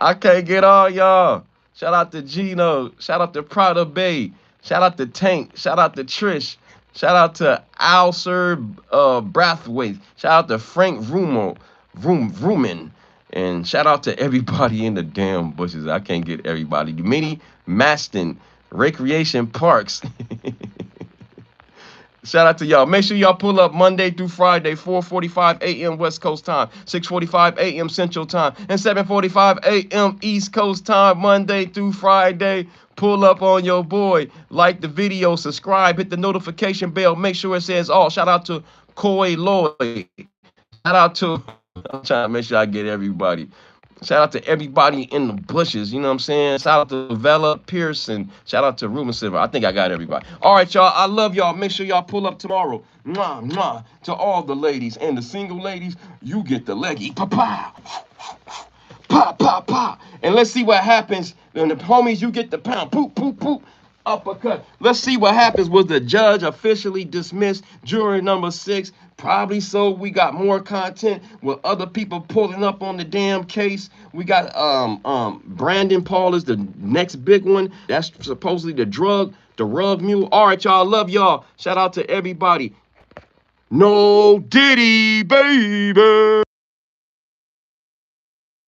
I can't get all y'all. Shout out to Gino. Shout out to Prada Bay. Shout out to Tank. Shout out to Trish. Shout out to Alcer Brathwaite. Shout out to Frank Ruman. And shout out to everybody in the damn bushes. I can't get everybody. Minnie Maston, Recreation Parks. Shout out to y'all. Make sure y'all pull up Monday through Friday, 4:45 a.m. West Coast time, 6:45 a.m. Central time, and 7:45 a.m. East Coast time, Monday through Friday. Pull up on your boy. Like the video, subscribe, hit the notification bell. Make sure it says all. Shout out to Coy Lloyd. Shout out to, I'm trying to make sure I get everybody. Shout out to everybody in the bushes, you know what I'm saying? Shout out to Vella, Pearson. Shout out to Ruben Silver. I think I got everybody. All right, y'all. I love y'all. Make sure y'all pull up tomorrow. Mwah, mwah. To all the ladies and the single ladies, you get the leggy. Pa-pa. Pa, pa, pa. And let's see what happens. And the homies, you get the pound. Poop, poop, poop. Uppercut. Let's see what happens. Was the judge officially dismissed? Jury number 6. Probably so. We got more content with other people pulling up on the damn case. We got Brandon Paul is the next big one. That's supposedly the rug mule. All right, y'all. Love y'all. Shout out to everybody. No Diddy, baby.